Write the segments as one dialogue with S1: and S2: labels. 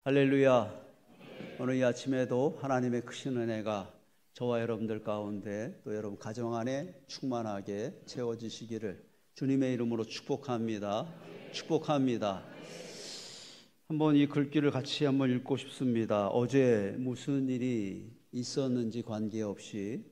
S1: 할렐루야. 오늘 이 아침에도 하나님의 크신 은혜가 저와 여러분들 가운데 또 여러분 가정 안에 충만하게 채워지시기를 주님의 이름으로 축복합니다. 축복합니다. 한번 이 글귀를 같이 한번 읽고 싶습니다. 어제 무슨 일이 있었는지 관계없이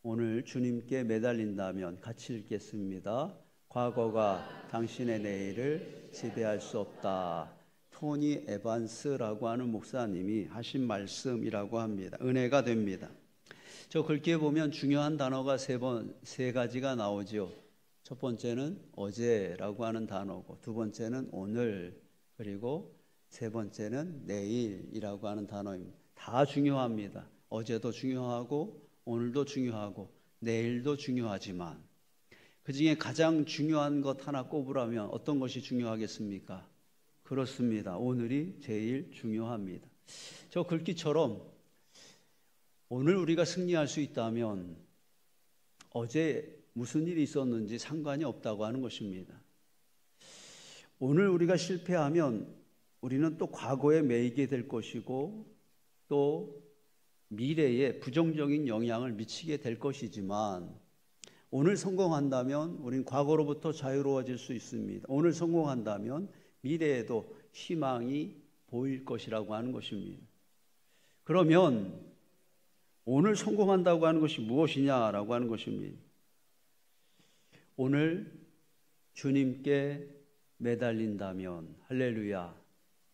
S1: 오늘 주님께 매달린다면 같이 읽겠습니다. 과거가 당신의 내일을 지배할 수 없다. 토니 에반스라고 하는 목사님이 하신 말씀이라고 합니다. 은혜가 됩니다. 저 글귀에 보면 중요한 단어가 세 가지가 나오죠. 첫 번째는 어제라고 하는 단어고, 두 번째는 오늘, 그리고 세 번째는 내일이라고 하는 단어입니다. 다 중요합니다. 어제도 중요하고 오늘도 중요하고 내일도 중요하지만 그 중에 가장 중요한 것 하나 꼽으라면 어떤 것이 중요하겠습니까? 그렇습니다. 오늘이 제일 중요합니다. 저 글귀처럼 오늘 우리가 승리할 수 있다면 어제 무슨 일이 있었는지 상관이 없다고 하는 것입니다. 오늘 우리가 실패하면 우리는 또 과거에 매이게 될 것이고 또 미래에 부정적인 영향을 미치게 될 것이지만 오늘 성공한다면 우리는 과거로부터 자유로워질 수 있습니다. 오늘 성공한다면 미래에도 희망이 보일 것이라고 하는 것입니다. 그러면 오늘 성공한다고 하는 것이 무엇이냐라고 하는 것입니다. 오늘 주님께 매달린다면 할렐루야,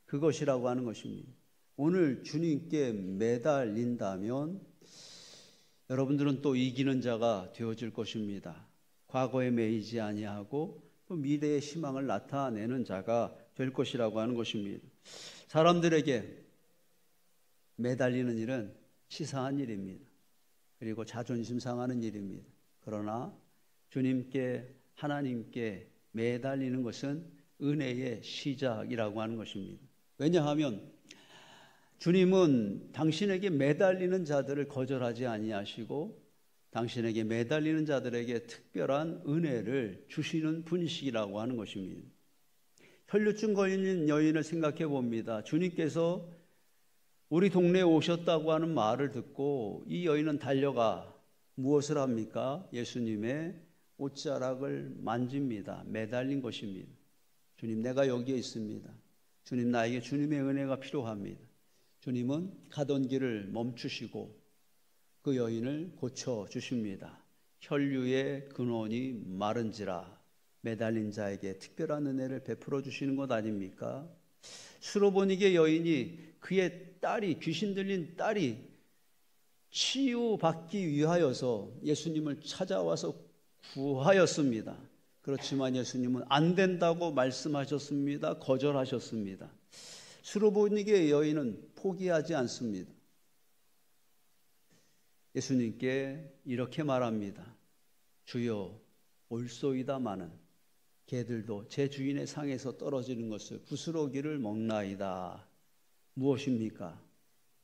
S1: 그것이라고 하는 것입니다. 오늘 주님께 매달린다면 여러분들은 또 이기는 자가 되어질 것입니다. 과거에 매이지 아니하고 또 미래의 희망을 나타내는 자가 될 것이라고 하는 것입니다. 사람들에게 매달리는 일은 치사한 일입니다. 그리고 자존심 상하는 일입니다. 그러나 주님께, 하나님께 매달리는 것은 은혜의 시작이라고 하는 것입니다. 왜냐하면 주님은 당신에게 매달리는 자들을 거절하지 아니하시고 당신에게 매달리는 자들에게 특별한 은혜를 주시는 분이시라고 하는 것입니다. 혈류증 걸린 여인을 생각해 봅니다. 주님께서 우리 동네에 오셨다고 하는 말을 듣고 이 여인은 달려가 무엇을 합니까? 예수님의 옷자락을 만집니다. 매달린 것입니다. 주님, 내가 여기에 있습니다. 주님, 나에게 주님의 은혜가 필요합니다. 주님은 가던 길을 멈추시고 그 여인을 고쳐주십니다. 혈류의 근원이 마른지라 매달린 자에게 특별한 은혜를 베풀어 주시는 것 아닙니까? 수로보니게 여인이 그의 딸이, 귀신 들린 딸이 치유받기 위하여서 예수님을 찾아와서 구하였습니다. 그렇지만 예수님은 안 된다고 말씀하셨습니다. 거절하셨습니다. 수로보니게 여인은 포기하지 않습니다. 예수님께 이렇게 말합니다. 주여, 올소이다마는 개들도 제 주인의 상에서 떨어지는 것을 부스러기를 먹나이다. 무엇입니까?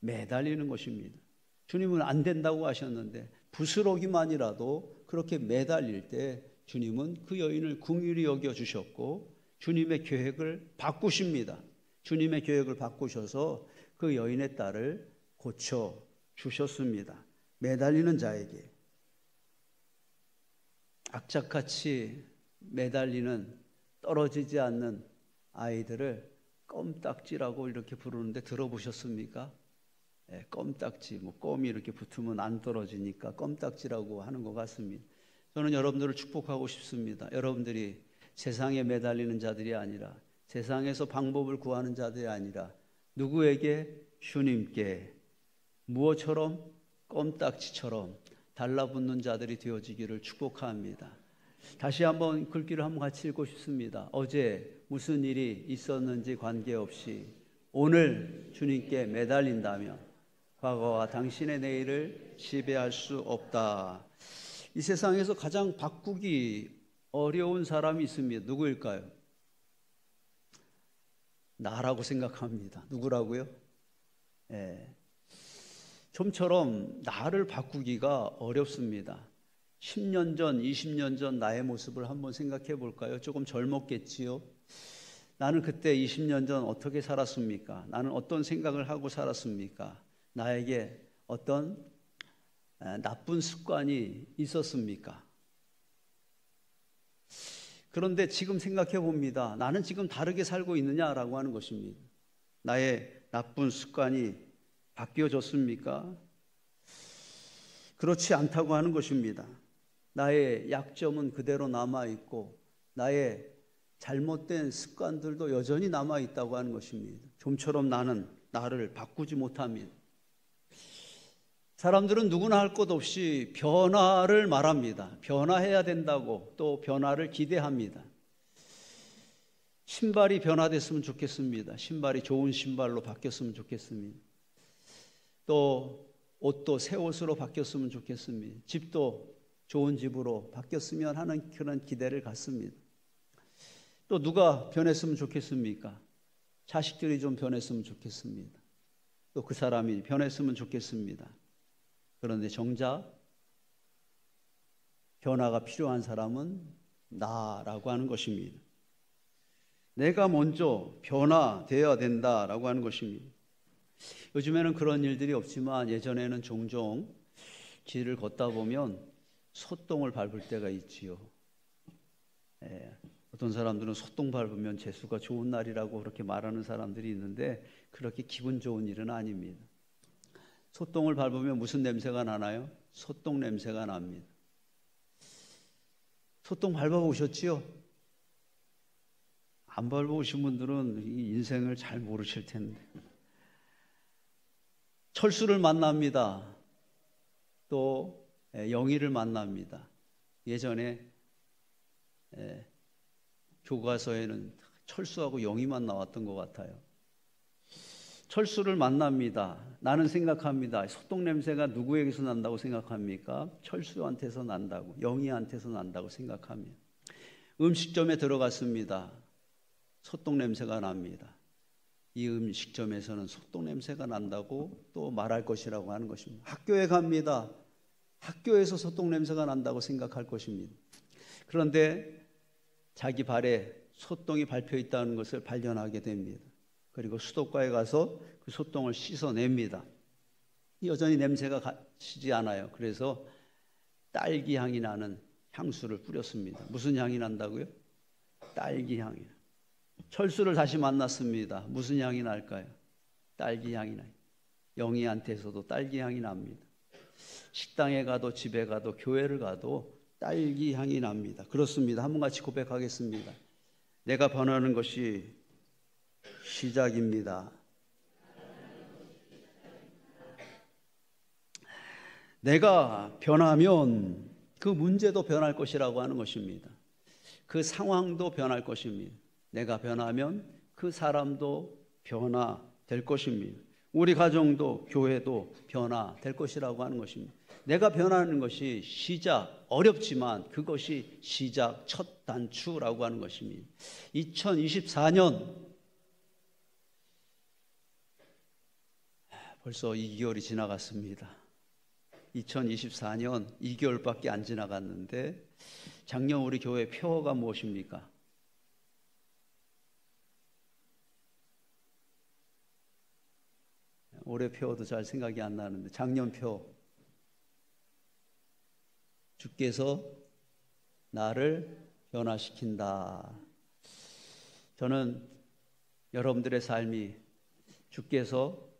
S1: 매달리는 것입니다. 주님은 안 된다고 하셨는데 부스러기만이라도 그렇게 매달릴 때 주님은 그 여인을 긍휼히 여겨주셨고 주님의 계획을 바꾸십니다. 주님의 계획을 바꾸셔서 그 여인의 딸을 고쳐주셨습니다. 매달리는 자에게 악착같이 매달리는 떨어지지 않는 아이들을 껌딱지라고 이렇게 부르는데 들어보셨습니까? 네, 껌딱지, 껌이 이렇게 붙으면 안 떨어지니까 껌딱지라고 하는 것 같습니다. 저는 여러분들을 축복하고 싶습니다. 여러분들이 세상에 매달리는 자들이 아니라 세상에서 방법을 구하는 자들이 아니라 누구에게? 주님께 무엇처럼? 껌딱지처럼 달라붙는 자들이 되어지기를 축복합니다. 다시 한번 글귀를 한번 같이 읽고 싶습니다. 어제 무슨 일이 있었는지 관계없이 오늘 주님께 매달린다면 과거와 당신의 내일을 지배할 수 없다. 이 세상에서 가장 바꾸기 어려운 사람이 있습니다. 누구일까요? 나라고 생각합니다. 누구라고요? 좀처럼 나를 바꾸기가 어렵습니다. 10년 전, 20년 전 나의 모습을 한번 생각해 볼까요? 조금 젊었겠지요. 나는 그때 20년 전 어떻게 살았습니까? 나는 어떤 생각을 하고 살았습니까? 나에게 어떤 나쁜 습관이 있었습니까? 그런데 지금 생각해 봅니다. 나는 지금 다르게 살고 있느냐라고 하는 것입니다. 나의 나쁜 습관이 바뀌어졌습니까? 그렇지 않다고 하는 것입니다. 나의 약점은 그대로 남아있고 나의 잘못된 습관들도 여전히 남아있다고 하는 것입니다. 좀처럼 나는 나를 바꾸지 못합니다. 사람들은 누구나 할 것 없이 변화를 말합니다. 변화해야 된다고 또 변화를 기대합니다. 신발이 변화됐으면 좋겠습니다. 신발이 좋은 신발로 바뀌었으면 좋겠습니다. 또 옷도 새 옷으로 바뀌었으면 좋겠습니다. 집도 좋은 집으로 바뀌었으면 하는 그런 기대를 갖습니다. 또 누가 변했으면 좋겠습니까? 자식들이 좀 변했으면 좋겠습니다. 또 그 사람이 변했으면 좋겠습니다. 그런데 정작 변화가 필요한 사람은 나라고 하는 것입니다. 내가 먼저 변화되어야 된다라고 하는 것입니다. 요즘에는 그런 일들이 없지만 예전에는 종종 길을 걷다 보면 소똥을 밟을 때가 있지요. 어떤 사람들은 소똥 밟으면 재수가 좋은 날이라고 그렇게 말하는 사람들이 있는데 그렇게 기분 좋은 일은 아닙니다. 소똥을 밟으면 무슨 냄새가 나나요? 소똥 냄새가 납니다. 소똥 밟아보셨지요? 안 밟아보신 분들은 이 인생을 잘 모르실 텐데. 철수를 만납니다. 또 영희를 만납니다. 예전에 교과서에는 철수하고 영희만 나왔던 것 같아요. 철수를 만납니다. 나는 생각합니다. 소똥 냄새가 누구에게서 난다고 생각합니까? 철수한테서 난다고, 영희한테서 난다고 생각합니다. 음식점에 들어갔습니다. 소똥 냄새가 납니다. 이 음식점에서는 소똥 냄새가 난다고 또 말할 것이라고 하는 것입니다. 학교에 갑니다. 학교에서 소똥 냄새가 난다고 생각할 것입니다. 그런데 자기 발에 소똥이 밟혀 있다는 것을 발견하게 됩니다. 그리고 수도가에 가서 그 소똥을 씻어냅니다. 여전히 냄새가 가시지 않아요. 그래서 딸기 향이 나는 향수를 뿌렸습니다. 무슨 향이 난다고요? 딸기 향이요. 철수를 다시 만났습니다. 무슨 향이 날까요? 딸기 향이 나요. 영희한테서도 딸기 향이 납니다. 식당에 가도 집에 가도 교회를 가도 딸기 향이 납니다. 그렇습니다. 한번 같이 고백하겠습니다. 내가 변하는 것이 시작입니다. 내가 변하면 그 문제도 변할 것이라고 하는 것입니다. 그 상황도 변할 것입니다. 내가 변하면 그 사람도 변화될 것입니다. 우리 가정도 교회도 변화될 것이라고 하는 것입니다. 내가 변하는 것이 시작, 어렵지만 그것이 시작, 첫 단추라고 하는 것입니다. 2024년 벌써 2개월이 지나갔습니다. 2024년 2개월밖에 안 지나갔는데 작년 우리 교회 표어가 무엇입니까? 올해 표어도 잘 생각이 안 나는데 작년 표 주께서 나를 변화시킨다. 저는 여러분들의 삶이 주께서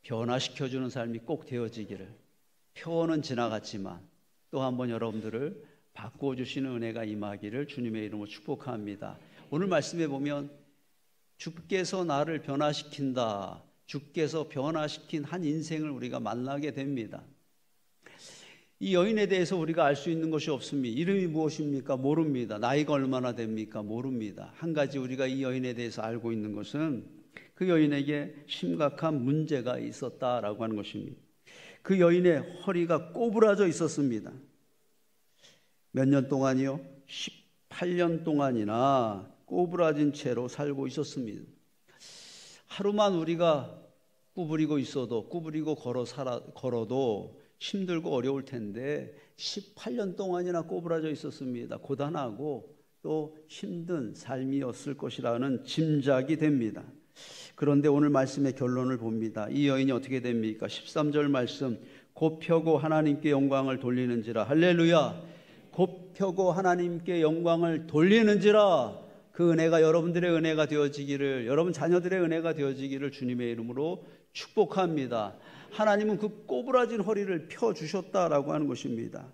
S1: 변화시켜주는 삶이 꼭 되어지기를, 표어는 지나갔지만 또 한번 여러분들을 바꿔주시는 은혜가 임하기를 주님의 이름으로 축복합니다. 오늘 말씀에 보면 주께서 나를 변화시킨다, 주께서 변화시킨 한 인생을 우리가 만나게 됩니다. 이 여인에 대해서 우리가 알 수 있는 것이 없습니다. 이름이 무엇입니까? 모릅니다. 나이가 얼마나 됩니까? 모릅니다. 한 가지 우리가 이 여인에 대해서 알고 있는 것은 그 여인에게 심각한 문제가 있었다라고 하는 것입니다. 그 여인의 허리가 꼬부라져 있었습니다. 몇 년 동안이요? 18년 동안이나 꼬부라진 채로 살고 있었습니다. 하루만 우리가 구부리고 있어도, 구부리고 걸어도 힘들고 어려울 텐데 18년 동안이나 꼬부라져 있었습니다. 고단하고 또 힘든 삶이었을 것이라는 짐작이 됩니다. 그런데 오늘 말씀의 결론을 봅니다. 이 여인이 어떻게 됩니까? 13절 말씀, 곧 펴고 하나님께 영광을 돌리는지라. 할렐루야. 곧 펴고 하나님께 영광을 돌리는지라. 그 은혜가 여러분들의 은혜가 되어지기를, 여러분 자녀들의 은혜가 되어지기를 주님의 이름으로 축복합니다. 하나님은 그 꼬부라진 허리를 펴주셨다라고 하는 것입니다.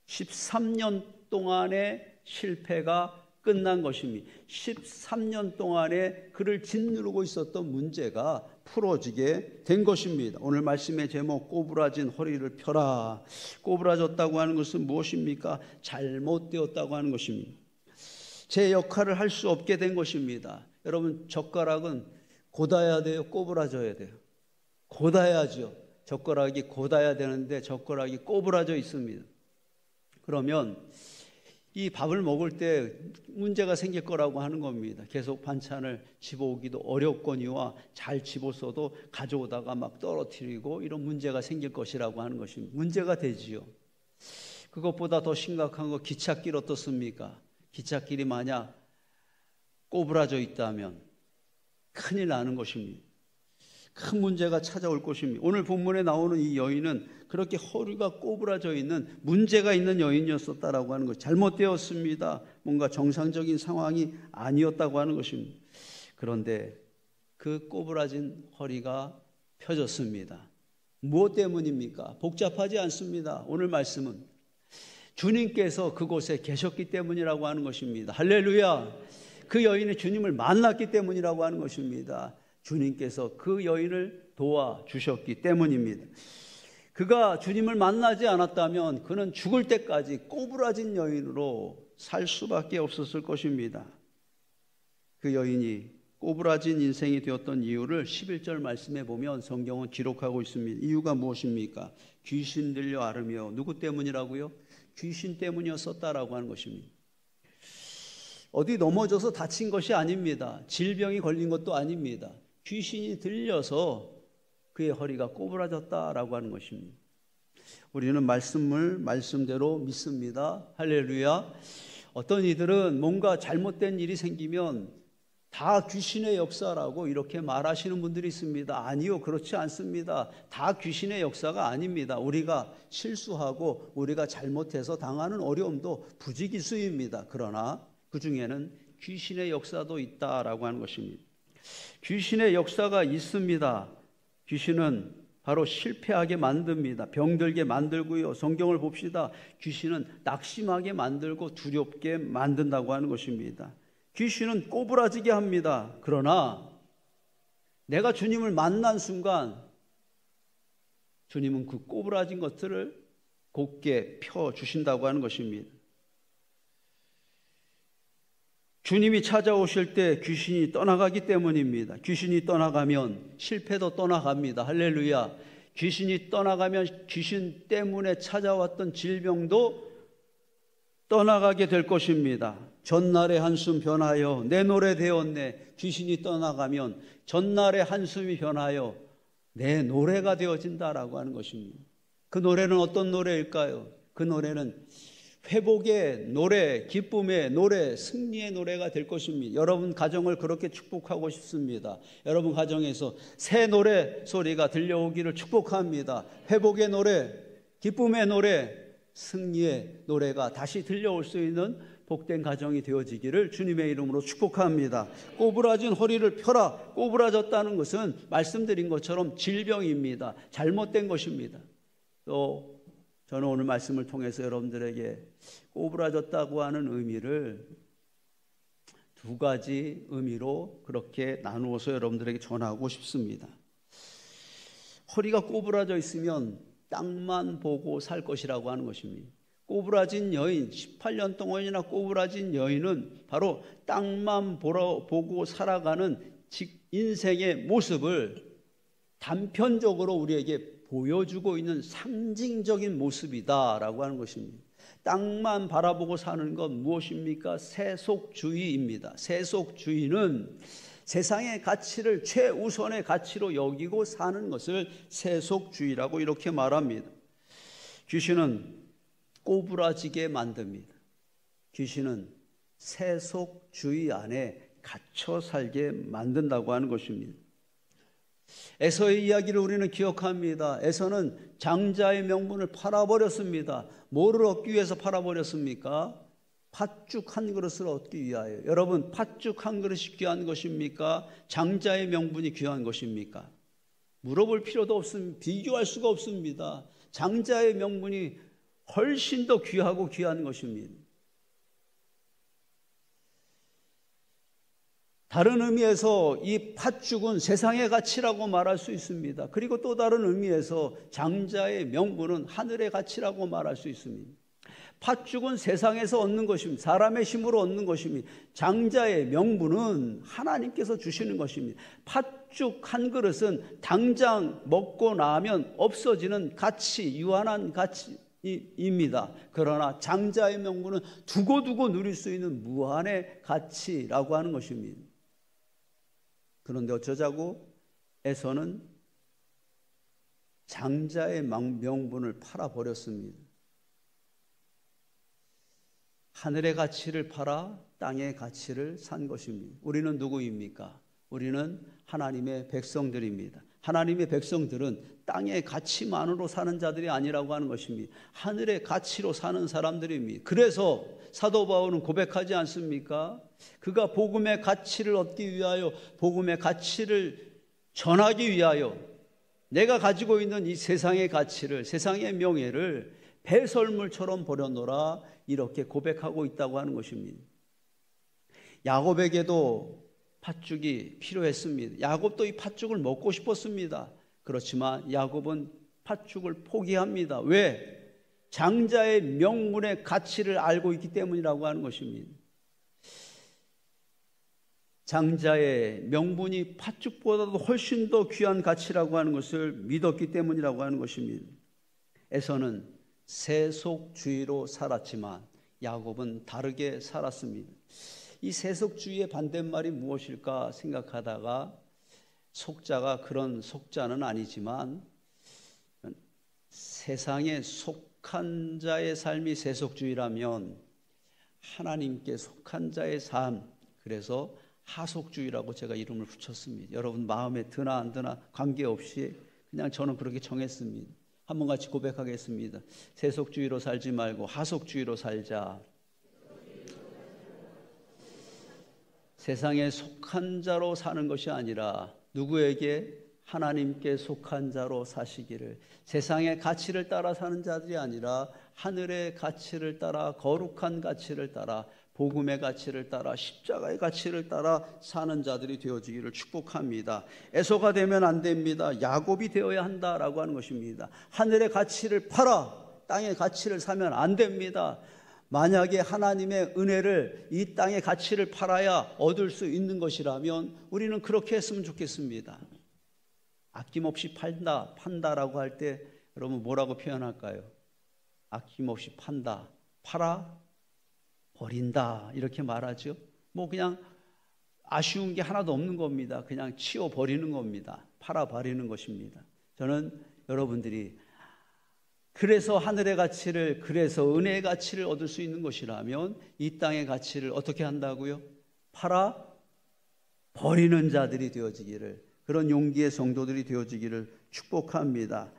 S1: 13년 동안의 실패가 끝난 것입니다. 13년 동안에 그를 짓누르고 있었던 문제가 풀어지게 된 것입니다. 오늘 말씀의 제목, 꼬부라진 허리를 펴라. 꼬부라졌다고 하는 것은 무엇입니까? 잘못되었다고 하는 것입니다. 제 역할을 할 수 없게 된 것입니다. 여러분, 젓가락은 곧아야 돼요? 꼬부라져야 돼요? 곧아야죠. 젓가락이 곧아야 되는데 젓가락이 꼬부라져 있습니다. 그러면 이 밥을 먹을 때 문제가 생길 거라고 하는 겁니다. 계속 반찬을 집어오기도 어렵거니와 잘 집었어도 가져오다가 막 떨어뜨리고 이런 문제가 생길 것이라고 하는 것입니다. 문제가 되지요. 그것보다 더 심각한 거 기찻길 어떻습니까? 기찻길이 만약 꼬부라져 있다면 큰일 나는 것입니다. 큰 문제가 찾아올 것입니다. 오늘 본문에 나오는 이 여인은 그렇게 허리가 꼬부라져 있는 문제가 있는 여인이었었다라고 하는 것, 잘못되었습니다. 뭔가 정상적인 상황이 아니었다고 하는 것입니다. 그런데 그 꼬부라진 허리가 펴졌습니다. 무엇 때문입니까? 복잡하지 않습니다. 오늘 말씀은 주님께서 그곳에 계셨기 때문이라고 하는 것입니다. 할렐루야. 그 여인이 주님을 만났기 때문이라고 하는 것입니다. 주님께서 그 여인을 도와주셨기 때문입니다. 그가 주님을 만나지 않았다면 그는 죽을 때까지 꼬부라진 여인으로 살 수밖에 없었을 것입니다. 그 여인이 꼬부라진 인생이 되었던 이유를 11절 말씀에 보면 성경은 기록하고 있습니다. 이유가 무엇입니까? 귀신 들려 앓으며. 누구 때문이라고요? 귀신 때문이었었다라고 하는 것입니다. 어디 넘어져서 다친 것이 아닙니다. 질병이 걸린 것도 아닙니다. 귀신이 들려서 그의 허리가 꼬부라졌다라고 하는 것입니다. 우리는 말씀을 말씀대로 믿습니다. 할렐루야. 어떤 이들은 뭔가 잘못된 일이 생기면 다 귀신의 역사라고 이렇게 말하시는 분들이 있습니다. 아니요, 그렇지 않습니다. 다 귀신의 역사가 아닙니다. 우리가 실수하고 우리가 잘못해서 당하는 어려움도 부지기수입니다. 그러나 그 중에는 귀신의 역사도 있다라고 하는 것입니다. 귀신의 역사가 있습니다. 귀신은 바로 실패하게 만듭니다. 병들게 만들고요. 성경을 봅시다. 귀신은 낙심하게 만들고 두렵게 만든다고 하는 것입니다. 귀신은 꼬부라지게 합니다. 그러나 내가 주님을 만난 순간 주님은 그 꼬부라진 것들을 곧게 펴주신다고 하는 것입니다. 주님이 찾아오실 때 귀신이 떠나가기 때문입니다. 귀신이 떠나가면 실패도 떠나갑니다. 할렐루야. 귀신이 떠나가면 귀신 때문에 찾아왔던 질병도 떠나가게 될 것입니다. 전날의 한숨 변하여 내 노래 되었네. 귀신이 떠나가면 전날의 한숨이 변하여 내 노래가 되어진다라고 하는 것입니다. 그 노래는 어떤 노래일까요? 그 노래는 회복의 노래, 기쁨의 노래, 승리의 노래가 될 것입니다. 여러분 가정을 그렇게 축복하고 싶습니다. 여러분 가정에서 새 노래 소리가 들려오기를 축복합니다. 회복의 노래, 기쁨의 노래, 승리의 노래가 다시 들려올 수 있는 복된 가정이 되어지기를 주님의 이름으로 축복합니다. 꼬부라진 허리를 펴라. 꼬부라졌다는 것은 말씀드린 것처럼 질병입니다. 잘못된 것입니다. 또 저는 오늘 말씀을 통해서 여러분들에게 꼬부라졌다고 하는 의미를 두 가지 의미로 그렇게 나누어서 여러분들에게 전하고 싶습니다. 허리가 꼬부라져 있으면 땅만 보고 살 것이라고 하는 것입니다. 꼬부라진 여인, 18년 동안이나 꼬부라진 여인은 바로 땅만 보고 살아가는 인생의 모습을 단편적으로 우리에게 보여주고 있는 상징적인 모습이다라고 하는 것입니다. 땅만 바라보고 사는 건 무엇입니까? 세속주의입니다. 세속주의는 세상의 가치를 최우선의 가치로 여기고 사는 것을 세속주의라고 이렇게 말합니다. 귀신은 꼬부라지게 만듭니다. 귀신은 세속주의 안에 갇혀 살게 만든다고 하는 것입니다. 에서의 이야기를 우리는 기억합니다. 에서는 장자의 명분을 팔아버렸습니다. 뭐를 얻기 위해서 팔아버렸습니까? 팥죽 한 그릇을 얻기 위하여. 여러분, 팥죽 한 그릇이 귀한 것입니까? 장자의 명분이 귀한 것입니까? 물어볼 필요도 없습니다. 비교할 수가 없습니다. 장자의 명분이 훨씬 더 귀하고 귀한 것입니다. 다른 의미에서 이 팥죽은 세상의 가치라고 말할 수 있습니다. 그리고 또 다른 의미에서 장자의 명분은 하늘의 가치라고 말할 수 있습니다. 팥죽은 세상에서 얻는 것입니다. 사람의 힘으로 얻는 것입니다. 장자의 명분은 하나님께서 주시는 것입니다. 팥죽 한 그릇은 당장 먹고 나면 없어지는 가치, 유한한 가치입니다. 그러나 장자의 명분은 두고두고 누릴 수 있는 무한의 가치라고 하는 것입니다. 그런데 어쩌자고 에서는 장자의 명분을 팔아버렸습니다. 하늘의 가치를 팔아 땅의 가치를 산 것입니다. 우리는 누구입니까? 우리는 하나님의 백성들입니다. 하나님의 백성들은 땅의 가치만으로 사는 자들이 아니라고 하는 것입니다. 하늘의 가치로 사는 사람들입니다. 그래서 사도 바울은 고백하지 않습니까? 그가 복음의 가치를 얻기 위하여, 복음의 가치를 전하기 위하여 내가 가지고 있는 이 세상의 가치를, 세상의 명예를 배설물처럼 버려놓으라, 이렇게 고백하고 있다고 하는 것입니다. 야곱에게도 팥죽이 필요했습니다. 야곱도 이 팥죽을 먹고 싶었습니다. 그렇지만 야곱은 팥죽을 포기합니다. 왜? 장자의 명분의 가치를 알고 있기 때문이라고 하는 것입니다. 장자의 명분이 팥죽보다도 훨씬 더 귀한 가치라고 하는 것을 믿었기 때문이라고 하는 것입니다. 에서는 세속주의로 살았지만 야곱은 다르게 살았습니다. 이 세속주의의 반대말이 무엇일까 생각하다가, 속자가 그런 속자는 아니지만 세상에 속한 자의 삶이 세속주의라면 하나님께 속한 자의 삶, 그래서 하속주의라고 제가 이름을 붙였습니다. 여러분 마음에 드나 안 드나 관계없이 그냥 저는 그렇게 정했습니다. 한번 같이 고백하겠습니다. 세속주의로 살지 말고 하속주의로 살자. 세상에 속한 자로 사는 것이 아니라 누구에게? 하나님께 속한 자로 사시기를. 세상의 가치를 따라 사는 자들이 아니라 하늘의 가치를 따라, 거룩한 가치를 따라, 복음의 가치를 따라, 십자가의 가치를 따라 사는 자들이 되어지기를 축복합니다. 에서가 되면 안 됩니다. 야곱이 되어야 한다라고 하는 것입니다. 하늘의 가치를 팔아 땅의 가치를 사면 안 됩니다. 만약에 하나님의 은혜를, 이 땅의 가치를 팔아야 얻을 수 있는 것이라면 우리는 그렇게 했으면 좋겠습니다. 아낌없이 판다라고 할 때 여러분 뭐라고 표현할까요? 아낌없이 판다, 팔아 버린다, 이렇게 말하죠. 뭐 그냥 아쉬운 게 하나도 없는 겁니다. 그냥 치워 버리는 겁니다. 팔아 버리는 것입니다. 저는 여러분들이 그래서 하늘의 가치를, 그래서 은혜의 가치를 얻을 수 있는 것이라면 이 땅의 가치를 어떻게 한다고요? 팔아 버리는 자들이 되어지기를, 그런 용기의 성도들이 되어지기를 축복합니다.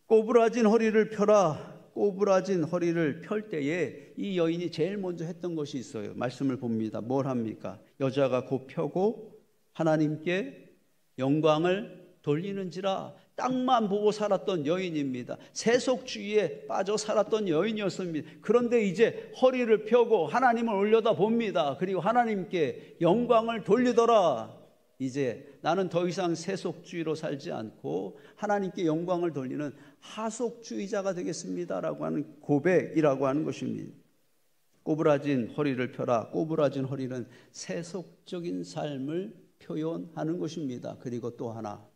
S1: 꼬부라진 허리를 펴라. 꼬부라진 허리를 펼 때에 이 여인이 제일 먼저 했던 것이 있어요. 말씀을 봅니다. 뭘 합니까? 여자가 곧 펴고 하나님께 영광을 돌리는지라. 땅만 보고 살았던 여인입니다. 세속주의에 빠져 살았던 여인이었습니다. 그런데 이제 허리를 펴고 하나님을 올려다 봅니다. 그리고 하나님께 영광을 돌리더라. 이제 나는 더 이상 세속주의로 살지 않고 하나님께 영광을 돌리는 하속주의자가 되겠습니다라고 하는 고백이라고 하는 것입니다. 꼬부라진 허리를 펴라. 꼬부라진 허리는 세속적인 삶을 표현하는 것입니다. 그리고 또 하나,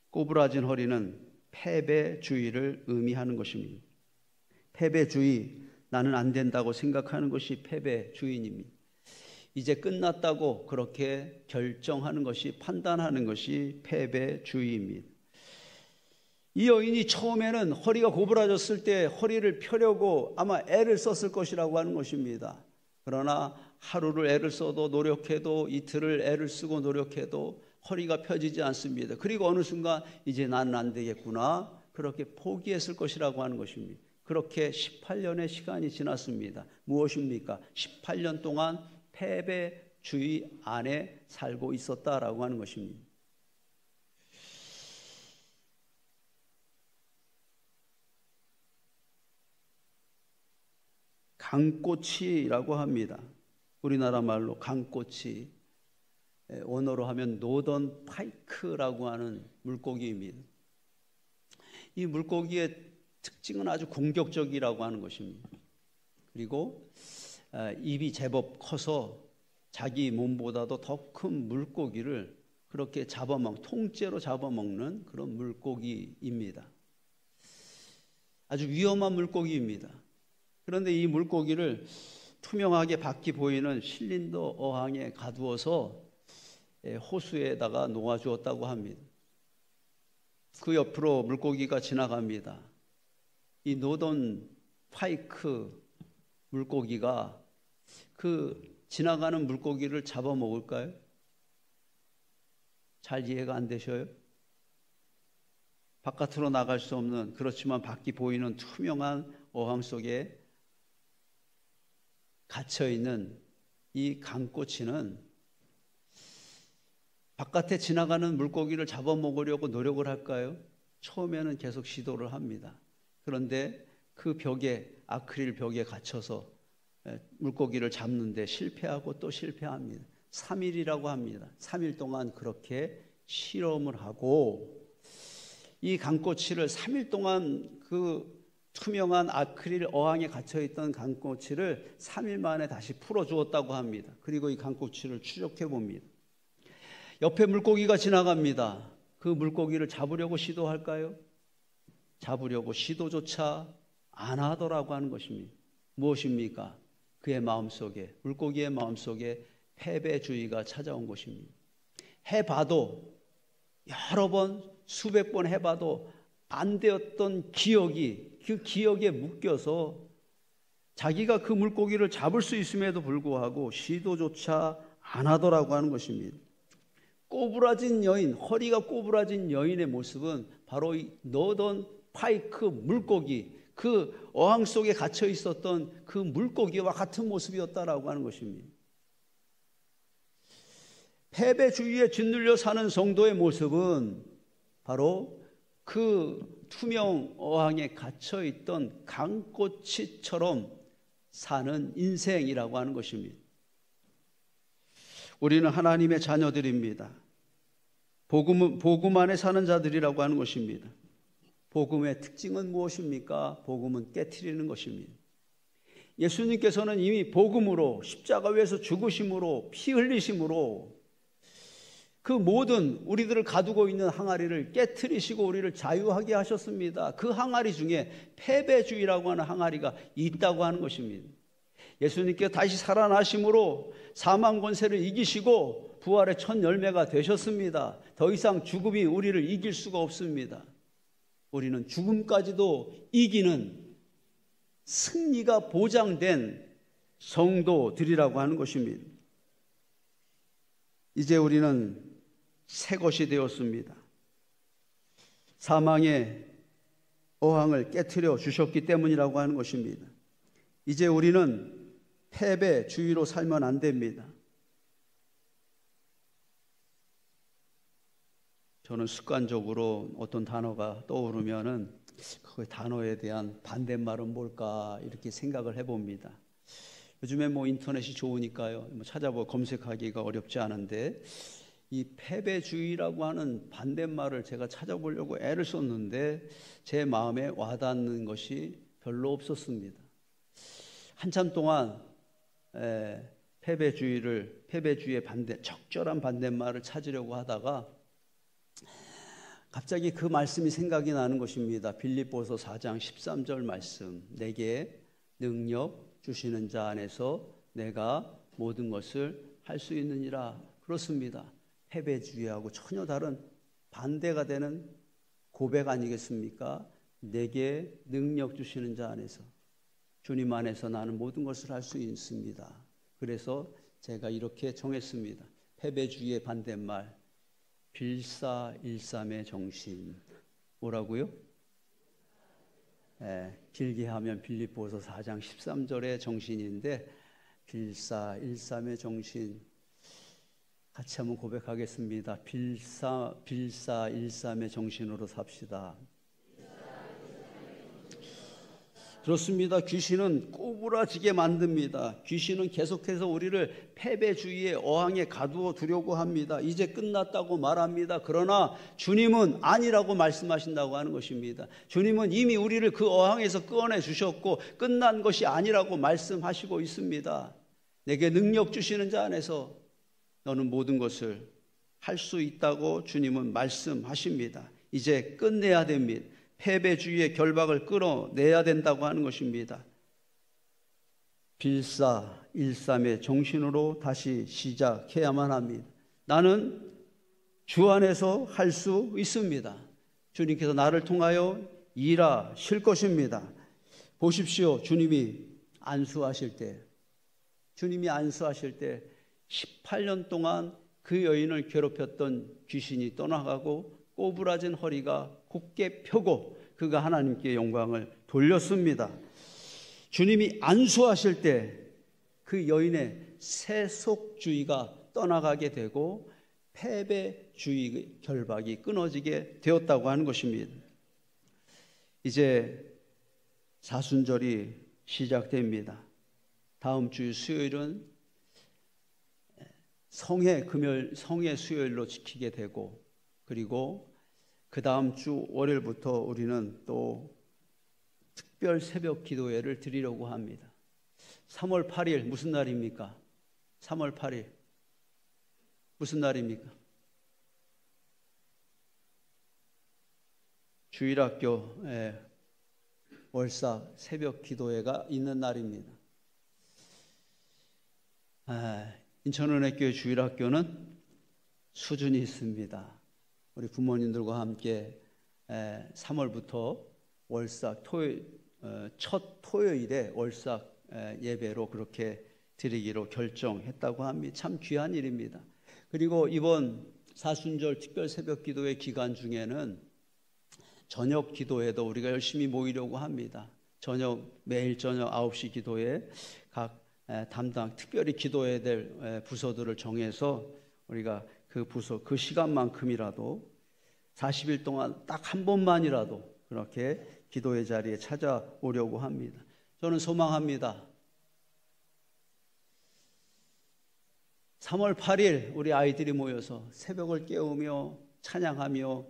S1: 꼬부라진 허리는 패배주의를 의미하는 것입니다. 패배주의, 나는 안 된다고 생각하는 것이 패배주의입니다. 이제 끝났다고 그렇게 결정하는 것이, 판단하는 것이 패배주의입니다. 이 여인이 처음에는 허리가 고부라졌을 때 허리를 펴려고 아마 애를 썼을 것이라고 하는 것입니다. 그러나 하루를 애를 써도 노력해도 이틀을 애를 쓰고 노력해도 허리가 펴지지 않습니다. 그리고 어느 순간 이제 나는 안 되겠구나, 그렇게 포기했을 것이라고 하는 것입니다. 그렇게 18년의 시간이 지났습니다. 무엇입니까? 18년 동안 패배주의 안에 살고 있었다라고 하는 것입니다. 강꼬치라고 합니다. 우리나라 말로 강꼬치, 원어로 하면 노던 파이크라고 하는 물고기입니다. 이 물고기의 특징은 아주 공격적이라고 하는 것입니다. 그리고 입이 제법 커서 자기 몸보다도 더 큰 물고기를 그렇게 통째로 잡아먹는 그런 물고기입니다. 아주 위험한 물고기입니다. 그런데 이 물고기를 투명하게 밖이 보이는 실린더 어항에 가두어서 호수에다가 놓아주었다고 합니다. 그 옆으로 물고기가 지나갑니다. 이 노던 파이크 물고기가 그 지나가는 물고기를 잡아먹을까요? 잘 이해가 안 되셔요? 바깥으로 나갈 수 없는, 그렇지만 밖이 보이는 투명한 어항 속에 갇혀있는 이 강꼬치는 바깥에 지나가는 물고기를 잡아먹으려고 노력을 할까요? 처음에는 계속 시도를 합니다. 그런데 그 벽에, 아크릴 벽에 갇혀서 물고기를 잡는데 실패하고 또 실패합니다. 3일이라고 합니다. 3일 동안 그렇게 실험을 하고 이 강꼬치를 3일 동안 그 투명한 아크릴 어항에 갇혀있던 강꼬치를 3일 만에 다시 풀어주었다고 합니다. 그리고 이 강꼬치를 추적해 봅니다. 옆에 물고기가 지나갑니다. 그 물고기를 잡으려고 시도할까요? 잡으려고 시도조차 안 하더라고 하는 것입니다. 무엇입니까? 그의 마음속에, 물고기의 마음속에 패배주의가 찾아온 것입니다. 해봐도, 여러 번, 수백 번 해봐도 안 되었던 기억이, 그 기억에 묶여서 자기가 그 물고기를 잡을 수 있음에도 불구하고 시도조차 안 하더라고 하는 것입니다. 꼬부라진 여인, 허리가 꼬부라진 여인의 모습은 바로 이 너던 파이크 물고기, 그 어항 속에 갇혀 있었던 그 물고기와 같은 모습이었다라고 하는 것입니다. 패배주의에 짓눌려 사는 성도의 모습은 바로 그 투명 어항에 갇혀 있던 강꼬치처럼 사는 인생이라고 하는 것입니다. 우리는 하나님의 자녀들입니다. 복음 안에 사는 자들이라고 하는 것입니다. 복음의 특징은 무엇입니까? 복음은 깨트리는 것입니다. 예수님께서는 이미 복음으로, 십자가 위에서 죽으심으로, 피 흘리심으로 그 모든 우리들을 가두고 있는 항아리를 깨트리시고 우리를 자유하게 하셨습니다. 그 항아리 중에 패배주의라고 하는 항아리가 있다고 하는 것입니다. 예수님께 다시 살아나심으로 사망 권세를 이기시고 부활의 첫 열매가 되셨습니다. 더 이상 죽음이 우리를 이길 수가 없습니다. 우리는 죽음까지도 이기는 승리가 보장된 성도들이라고 하는 것입니다. 이제 우리는 새 것이 되었습니다. 사망의 어항을 깨트려 주셨기 때문이라고 하는 것입니다. 이제 우리는 패배주의로 살면 안 됩니다. 저는 습관적으로 어떤 단어가 떠오르면은 그 단어에 대한 반대말은 뭘까 이렇게 생각을 해봅니다. 요즘에 인터넷이 좋으니까요, 찾아보고 검색하기가 어렵지 않은데 이 패배주의라고 하는 반대말을 제가 찾아보려고 애를 썼는데 제 마음에 와닿는 것이 별로 없었습니다. 한참 동안 패배주의의 적절한 반대말을 찾으려고 하다가 갑자기 그 말씀이 생각이 나는 것입니다. 빌립보서 4장 13절 말씀, 내게 능력 주시는 자 안에서 내가 모든 것을 할 수 있느니라. 그렇습니다. 패배주의하고 전혀 다른 반대가 되는 고백 아니겠습니까? 내게 능력 주시는 자 안에서, 주님 안에서 나는 모든 것을 할 수 있습니다. 그래서 제가 이렇게 정했습니다. 패배주의의 반대말, 빌사일삼의 정신. 뭐라고요? 길게 하면 빌립보서 4장 13절의 정신인데, 빌사일삼의 정신 같이 한번 고백하겠습니다. 빌사일삼의 정신으로 삽시다. 그렇습니다. 귀신은 꼬부라지게 만듭니다. 귀신은 계속해서 우리를 패배주의의 어항에 가두어 두려고 합니다. 이제 끝났다고 말합니다. 그러나 주님은 아니라고 말씀하신다고 하는 것입니다. 주님은 이미 우리를 그 어항에서 꺼내 주셨고 끝난 것이 아니라고 말씀하시고 있습니다. 내게 능력 주시는 자 안에서 너는 모든 것을 할 수 있다고 주님은 말씀하십니다. 이제 끝내야 됩니다. 패배주의의 결박을 끌어내야 된다고 하는 것입니다. 빌사일삼의 정신으로 다시 시작해야만 합니다. 나는 주 안에서 할 수 있습니다. 주님께서 나를 통하여 일하실 것입니다. 보십시오. 주님이 안수하실 때 18년 동안 그 여인을 괴롭혔던 귀신이 떠나가고 꼬부라진 허리가 곧게 펴고 그가 하나님께 영광을 돌렸습니다. 주님이 안수하실 때 그 여인의 세속주의가 떠나가게 되고 패배주의 결박이 끊어지게 되었다고 하는 것입니다. 이제 사순절이 시작됩니다. 다음 주 수요일은 성의 수요일로 지키게 되고, 그리고 그 다음 주 월요일부터 우리는 또 특별 새벽 기도회를 드리려고 합니다. 3월 8일 무슨 날입니까? 3월 8일 무슨 날입니까? 주일학교 월삭 새벽 기도회가 있는 날입니다. 인천은혜교회 주일학교는 수준이 있습니다. 우리 부모님들과 함께 3월부터 월삭 첫 토요일에 월삭 예배로 그렇게 드리기로 결정했다고 합니다. 참 귀한 일입니다. 그리고 이번 사순절 특별 새벽 기도회 기간 중에는 저녁 기도회도 우리가 열심히 모이려고 합니다. 매일 저녁 9시 기도회 각 담당 특별히 기도해야 될 부서들을 정해서 우리가 그 부서 그 시간만큼이라도 40일 동안 딱 한 번만이라도 그렇게 기도의 자리에 찾아오려고 합니다. 저는 소망합니다. 3월 8일 우리 아이들이 모여서 새벽을 깨우며 찬양하며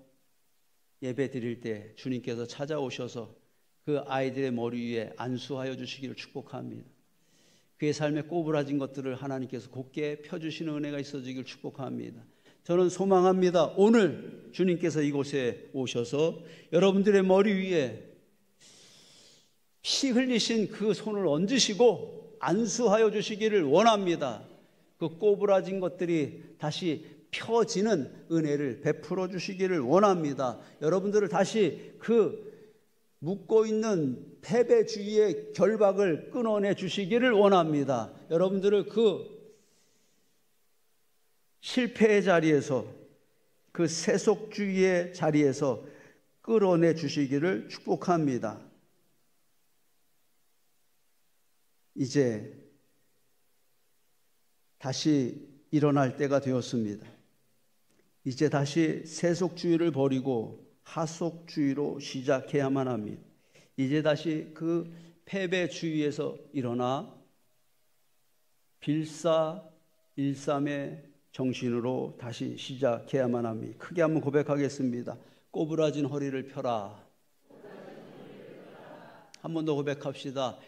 S1: 예배 드릴 때 주님께서 찾아오셔서 그 아이들의 머리 위에 안수하여 주시기를 축복합니다. 그의 삶에 꼬부라진 것들을 하나님께서 곧게 펴주시는 은혜가 있어지길 축복합니다. 저는 소망합니다. 오늘 주님께서 이곳에 오셔서 여러분들의 머리 위에 피 흘리신 그 손을 얹으시고 안수하여 주시기를 원합니다. 그 꼬부라진 것들이 다시 펴지는 은혜를 베풀어 주시기를 원합니다. 여러분들을 다시 그 묶고 있는 패배주의의 결박을 끊어내 주시기를 원합니다. 여러분들을 그 실패의 자리에서, 그 세속주의의 자리에서 끌어내 주시기를 축복합니다. 이제 다시 일어날 때가 되었습니다. 이제 다시 세속주의를 버리고 하속주의로 시작해야만 합니다. 이제 다시 그 패배주의에서 일어나 빌사일삼의 정신으로 다시 시작해야만 합니다. 크게 한번 고백하겠습니다. 꼬부라진 허리를 펴라. 한 번 더 고백합시다.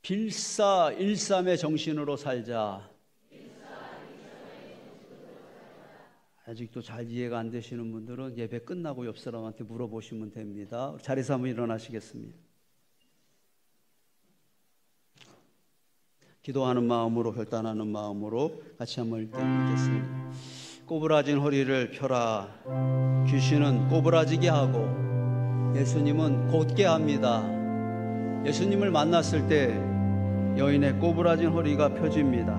S1: 빌사일삼의 정신으로 살자. 아직도 잘 이해가 안 되시는 분들은 예배 끝나고 옆 사람한테 물어보시면 됩니다. 자리에서 한번 일어나시겠습니다. 기도하는 마음으로, 결단하는 마음으로 같이 한번 읽겠습니다. 꼬부라진 허리를 펴라. 귀신은 꼬부라지게 하고 예수님은 곧게 합니다. 예수님을 만났을 때 여인의 꼬부라진 허리가 펴집니다.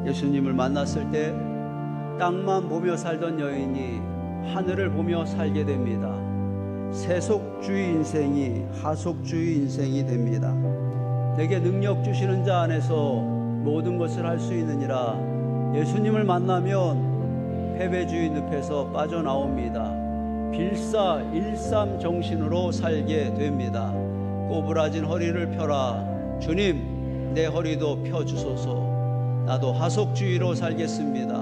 S1: 예수님을 만났을 때 땅만 보며 살던 여인이 하늘을 보며 살게 됩니다. 세속주의 인생이 하속주의 인생이 됩니다. 내게 능력 주시는 자 안에서 모든 것을 할 수 있느니라. 예수님을 만나면 패배주의 늪에서 빠져나옵니다. 빌사일삼 정신으로 살게 됩니다. 꼬부라진 허리를 펴라. 주님, 내 허리도 펴주소서. 나도 하속주의로 살겠습니다.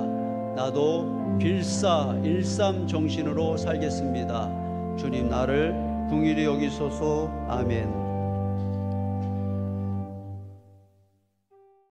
S1: 나도 빌사일삼 정신으로 살겠습니다. 주님, 나를 긍휼히 여기소서. 아멘.